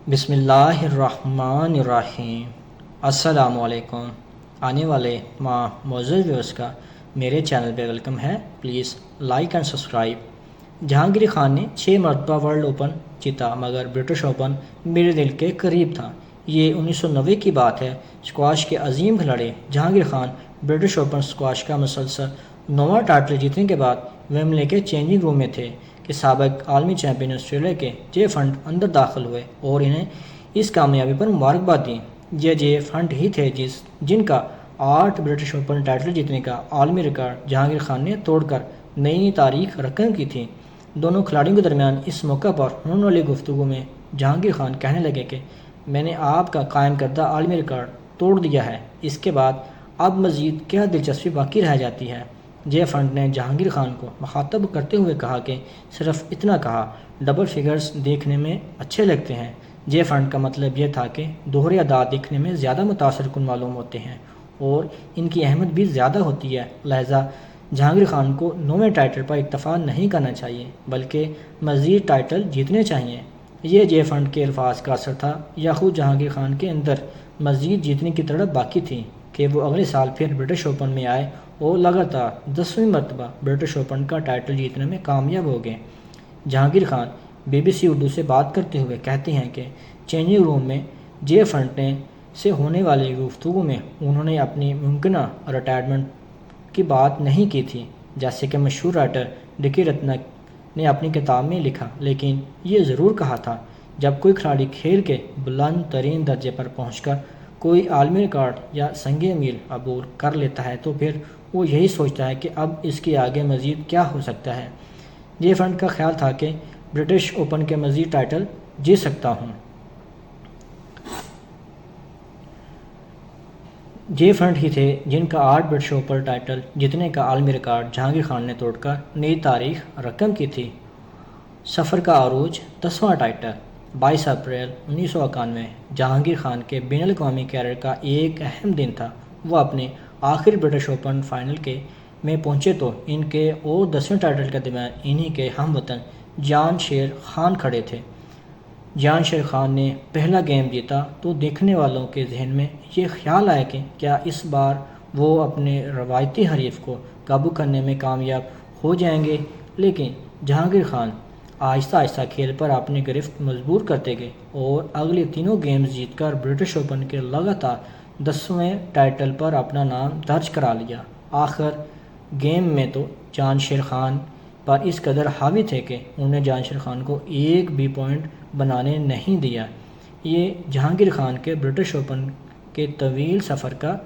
بسم اللہ الرحمن الرحیم۔ السلام علیکم۔ آنے والے معزز ویورز کا میرے چینل پہ ویلکم ہے۔ Please like and subscribe. Jahangir Khan نے 6 مرتبہ ورلڈ اوپن جیتا، مگر برٹش اوپن میرے دل کے قریب تھا۔ یہ 1990 کی بات ہے۔ اسکواش کے عظیم کھلاڑی Jahangir Khan British open squash کا مسلسل 9واں ٹائٹل جیتنے کے بعد ویمبلے کے چینجنگ روم میں تھے کہ سابق عالمی چیمپئن آسٹریلیا کے جیف ہنٹ اندر داخل ہوئے اور انہیں اس کامیابی پر مبارکباد دی۔ یہ جیف ہنٹ ہی تھے جن کا 8 برٹش اوپن ٹائٹل جیتنے کا عالمی ریکارڈ جہانگیر خان نے توڑ کر نئی تاریخ رقم کی تھی۔ دونوں کھلاڑیوں کے درمیان اس موقع پر ہونے والی گفتگو میں جہانگیر خان کہنے لگے کہ میں نے آپ کا قائم کردہ عالمی ریکارڈ توڑ دیا ہے، اس کے بعد اب مزید کیا دلچسپی باقی رہ جاتی ہے۔ جیف ہنٹ نے جہانگیر خان کو مخاطب کرتے ہوئے کہا کہ صرف اتنا کہا، ڈبل فگرز دیکھنے میں اچھے لگتے ہیں۔ جیف ہنٹ کا مطلب یہ تھا کہ دوہرے اعداد دیکھنے میں زیادہ متاثر کن معلوم ہوتے ہیں اور ان کی اہمیت بھی زیادہ ہوتی ہے، لہذا جہانگیر خان کو 9ویں ٹائٹل پر اکتفا نہیں کرنا چاہیے بلکہ مزید ٹائٹل جیتنے چاہیے۔ یہ جیف ہنٹ کے الفاظ کا اثر تھا یا خود جہانگیر خان کے اندر مزید جیتنے کی تڑپ باقی تھی کہ وہ اگلے سال پھر برٹش اوپن میں آئے اور لگاتار 10ویں مرتبہ برٹش اوپن کا ٹائٹل جیتنے میں کامیاب ہو گئے۔ جہانگیر خان BBC اردو سے بات کرتے ہوئے کہتے ہیں کہ چینجنگ روم میں جیف ہنٹ سے ہونے والی گفتگو میں انہوں نے اپنی ممکنہ ریٹائرمنٹ کی بات نہیں کی تھی، جیسے کہ مشہور رائٹر ڈکی رتنک نے اپنی کتاب میں لکھا، لیکن یہ ضرور کہا تھا جب کوئی کھلاڑی کھیل کے بلند ترین درجے پر پہنچ کر کوئی عالمی ریکارڈ یا سنگ میل عبور کر لیتا ہے تو پھر وہ یہی سوچتا ہے کہ اب اس کے آگے مزید کیا ہو سکتا ہے۔ جیف ہنٹ کا خیال تھا کہ برٹش اوپن کے مزید ٹائٹل جیت سکتا ہوں۔ جیف ہنٹ ہی تھے جن کا 8 برٹش اوپن ٹائٹل جیتنے کا عالمی ریکارڈ جہانگیر خان نے توڑ کر نئی تاریخ رقم کی تھی۔ سفر کا عروج 10واں ٹائٹل 22 اپریل 1991 جہانگیر خان کے بین الاقوامی کیریئر کا ایک اہم دن تھا۔ وہ اپنے آخری برٹش اوپن فائنل میں پہنچے تو ان کے اور 10ویں ٹائٹل کے درمیان انہی کے ہم وطن جان شیر خان کھڑے تھے۔ جان شیر خان نے پہلا گیم جیتا تو دیکھنے والوں کے ذہن میں یہ خیال آیا کہ کیا اس بار وہ اپنے روایتی حریف کو قابو کرنے میں کامیاب ہو جائیں گے، لیکن جہانگیر خان آہستہ آہستہ کھیل پر اپنی گرفت مضبوط کرتے گئے اور اگلے تینوں گیمز جیت کر برٹش اوپن کے لگاتار 10ویں ٹائٹل پر اپنا نام درج کرا لیا۔ آخر گیم میں تو جان شیر خان پر اس قدر حاوی تھے کہ انہوں نے جان شیر خان کو ایک بھی پوائنٹ بنانے نہیں دیا۔ یہ جہانگیر خان کے برٹش اوپن کے طویل سفر کا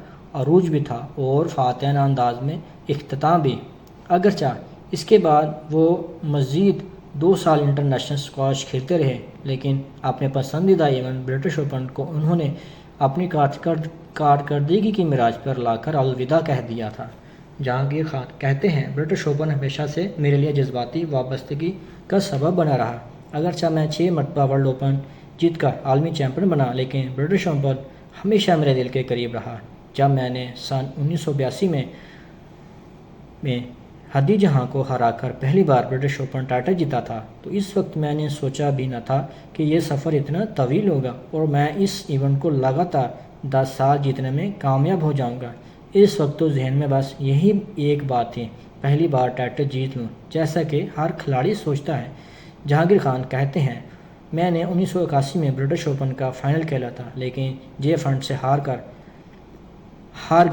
عروج بھی تھا اور فاتحانہ انداز میں اختتام بھی۔ اگرچہ اس کے بعد وہ مزید 2 سال انٹرنیشنل اسکواش کھیلتے رہے، لیکن اپنے پسندیدہ ایونٹ برٹش اوپن کو انہوں نے اپنی کارکردگی کی معراج پر لا کر الوداع کہہ دیا تھا۔ جہانگیر خان کہتے ہیں، برٹش اوپن ہمیشہ سے میرے لیے جذباتی وابستگی کا سبب بنا رہا۔ اگرچہ میں 6 مرتبہ ورلڈ اوپن جیت کر عالمی چیمپئن بنا، لیکن برٹش اوپن ہمیشہ میرے دل کے قریب رہا۔ جب میں نے سن 1982 میں ہدی جہاں کو ہرا کر پہلی بار برٹش اوپن ٹائٹل جیتا تھا تو اس وقت میں نے سوچا بھی نہ تھا کہ یہ سفر اتنا طویل ہوگا اور میں اس ایونٹ کو لگاتار 10 سال جیتنے میں کامیاب ہو جاؤں گا۔ اس وقت تو ذہن میں بس یہی ایک بات تھی، پہلی بار ٹائٹل جیت لوں، جیسا کہ ہر کھلاڑی سوچتا ہے۔ جہانگیر خان کہتے ہیں، میں نے 1981 میں برٹش اوپن کا فائنل کھیلا تھا، لیکن جیف ہنٹ سے ہار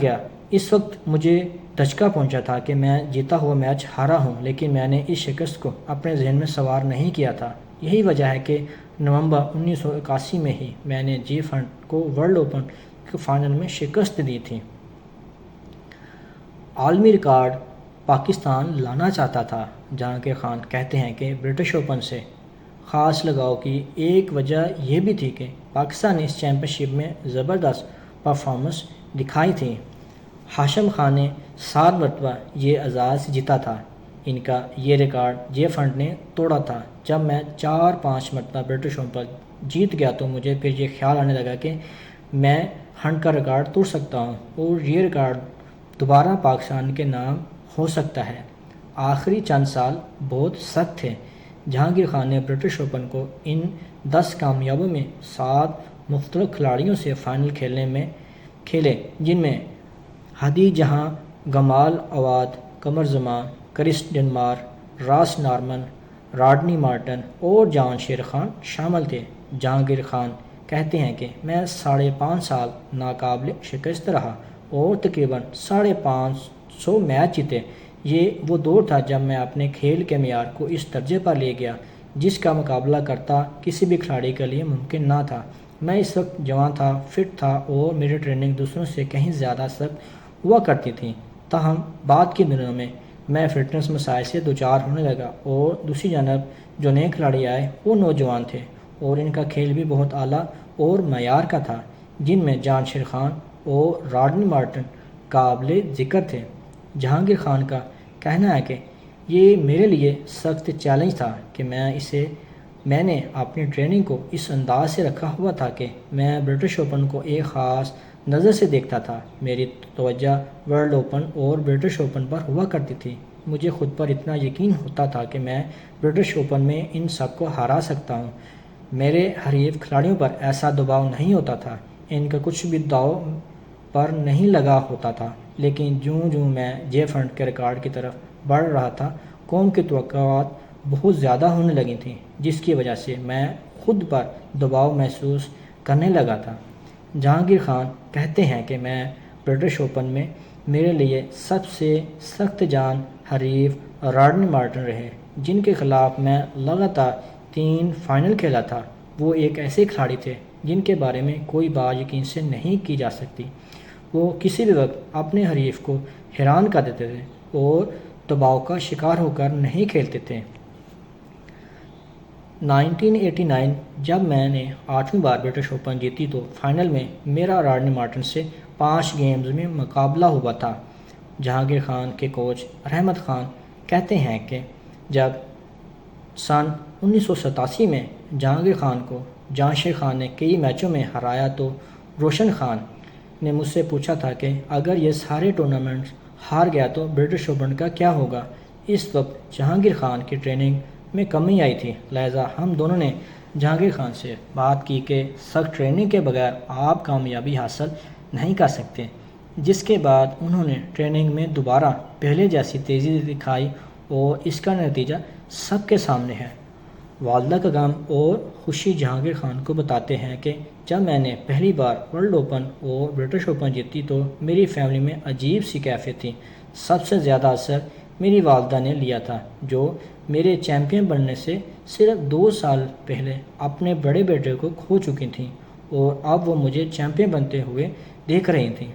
گیا۔ اس وقت مجھے دھچکا پہنچا تھا کہ میں جیتا ہوا میچ ہارا ہوں، لیکن میں نے اس شکست کو اپنے ذہن میں سوار نہیں کیا تھا۔ یہی وجہ ہے کہ نومبر 1981 میں ہی میں نے جیف ہنٹ کو ورلڈ اوپن کے فائنل میں شکست دی تھی۔ عالمی ریکارڈ پاکستان لانا چاہتا تھا۔ جہانگیر خان کہتے ہیں کہ برٹش اوپن سے خاص لگاؤ کی ایک وجہ یہ بھی تھی کہ پاکستان نے اس چیمپئن شپ میں زبردست پرفارمنس دکھائی تھی۔ ہاشم خان نے 7 مرتبہ یہ اعزاز جیتا تھا۔ ان کا یہ ریکارڈ جیف ہنٹ نے توڑا تھا۔ جب میں 4-5 مرتبہ برٹش اوپن جیت گیا تو مجھے پھر یہ خیال آنے لگا کہ میں ہنٹ کا ریکارڈ توڑ سکتا ہوں اور یہ ریکارڈ دوبارہ پاکستان کے نام ہو سکتا ہے۔ آخری چند سال بہت سخت تھے۔ جہانگیر خان نے برٹش اوپن کو ان 10 کامیابیوں میں 7 مختلف کھلاڑیوں سے فائنل کھیلے جن میں ہادی جہاں، گمال عواد، قمر زمان، کرس ڈنمار، راس نارمن، راڈنی مارٹن اور جان شیر خان شامل تھے۔ جہانگیر خان کہتے ہیں کہ میں 5.5 سال ناقابل شکست رہا اور تقریباً 550 میچ جیتے۔ یہ وہ دور تھا جب میں اپنے کھیل کے معیار کو اس درجے پر لے گیا جس کا مقابلہ کرتا کسی بھی کھلاڑی کے لیے ممکن نہ تھا۔ میں اس وقت جوان تھا، فٹ تھا اور میری ٹریننگ دوسروں سے کہیں زیادہ سخت ہوا کرتی تھی۔ تاہم بعد کے دنوں میں فٹنس مسائل سے دوچار ہونے لگا اور دوسری جانب جو نئے کھلاڑی آئے وہ نوجوان تھے اور ان کا کھیل بھی بہت اعلیٰ اور معیار کا تھا، جن میں جان شیر خان اور راڈنی مارٹن قابل ذکر تھے۔ جہانگیر خان کا کہنا ہے کہ یہ میرے لیے سخت چیلنج تھا کہ میں نے اپنی ٹریننگ کو اس انداز سے رکھا ہوا تھا کہ میں برٹش اوپن کو ایک خاص نظر سے دیکھتا تھا۔ میری توجہ ورلڈ اوپن اور برٹش اوپن پر ہوا کرتی تھی۔ مجھے خود پر اتنا یقین ہوتا تھا کہ میں برٹش اوپن میں ان سب کو ہرا سکتا ہوں۔ میرے حریف کھلاڑیوں پر ایسا دباؤ نہیں ہوتا تھا، ان کا کچھ بھی داؤ پر نہیں لگا ہوتا تھا، لیکن جوں میں جیف ہنٹ کے ریکارڈ کی طرف بڑھ رہا تھا، قوم کی توقعات بہت زیادہ ہونے لگی تھیں، جس کی وجہ سے میں خود پر دباؤ محسوس کرنے لگا تھا۔ جہانگیر خان کہتے ہیں کہ میں برٹش اوپن میں میرے لیے سب سے سخت جان حریف راڈنی مارٹن رہے، جن کے خلاف میں لگاتار 3 فائنل کھیلا تھا۔ وہ ایک ایسے کھلاڑی تھے جن کے بارے میں کوئی بات یقین سے نہیں کی جا سکتی۔ وہ کسی بھی وقت اپنے حریف کو حیران کر دیتے تھے اور دباؤ کا شکار ہو کر نہیں کھیلتے تھے۔ 1989 جب میں نے 8ویں بار برٹش اوپن جیتی تو فائنل میں میرا راڈنی مارٹن سے 5 گیمز میں مقابلہ ہوا تھا۔ جہانگیر خان کے کوچ رحمت خان کہتے ہیں کہ جب سن 1987 میں جہانگیر خان کو جان شیر خان نے کئی میچوں میں ہرایا تو روشن خان نے مجھ سے پوچھا تھا کہ اگر یہ سارے ٹورنامنٹس ہار گیا تو برٹش اوپن کا کیا ہوگا۔ اس وقت جہانگیر خان کی ٹریننگ میں کمی آئی تھی، لہذا ہم دونوں نے جہانگیر خان سے بات کی کہ سخت ٹریننگ کے بغیر آپ کامیابی حاصل نہیں کر سکتے، جس کے بعد انہوں نے ٹریننگ میں دوبارہ پہلے جیسی تیزی دکھائی اور اس کا نتیجہ سب کے سامنے ہے۔ والدہ کا غم اور خوشی جہانگیر خان کو بتاتے ہیں کہ جب میں نے پہلی بار ورلڈ اوپن اور برٹش اوپن جیتی تو میری فیملی میں عجیب سی کیفیت تھی۔ سب سے زیادہ اثر میری والدہ نے لیا تھا، جو میرے چیمپئن بننے سے صرف 2 سال پہلے اپنے بڑے بیٹے کو کھو چکی تھیں اور اب وہ مجھے چیمپئن بنتے ہوئے دیکھ رہی تھیں۔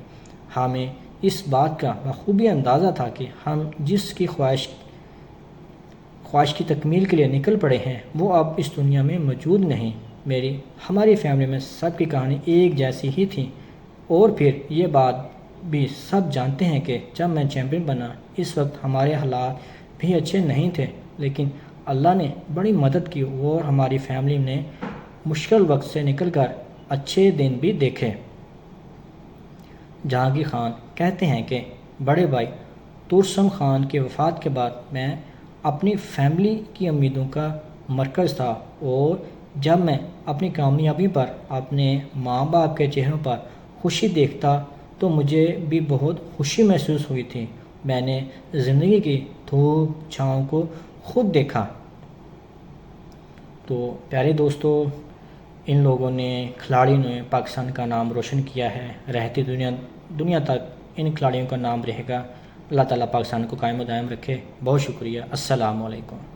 ہمیں اس بات کا بخوبی اندازہ تھا کہ ہم جس کی خواہش کی تکمیل کے لیے نکل پڑے ہیں وہ اب اس دنیا میں موجود نہیں۔ ہماری فیملی میں سب کی کہانی ایک جیسی ہی تھی، اور پھر یہ بات بھی سب جانتے ہیں کہ جب میں چیمپئن بنا اس وقت ہمارے حالات بھی اچھے نہیں تھے، لیکن اللہ نے بڑی مدد کی اور ہماری فیملی نے مشکل وقت سے نکل کر اچھے دن بھی دیکھے۔ جہانگیر خان کہتے ہیں کہ بڑے بھائی تورسم خان کی وفات کے بعد میں اپنی فیملی کی امیدوں کا مرکز تھا، اور جب میں اپنی کامیابی پر اپنے ماں باپ کے چہروں پر خوشی دیکھتا تو مجھے بھی بہت خوشی محسوس ہوئی تھی۔ میں نے زندگی کی دھوپ چھاؤں کو خود دیکھا۔ تو پیارے دوستو، ان لوگوں نے کھلاڑیوں نے پاکستان کا نام روشن کیا ہے، رہتی دنیا تک ان کھلاڑیوں کا نام رہے گا۔ اللہ تعالیٰ پاکستان کو قائم و دائم رکھے۔ بہت شکریہ۔ السلام علیکم۔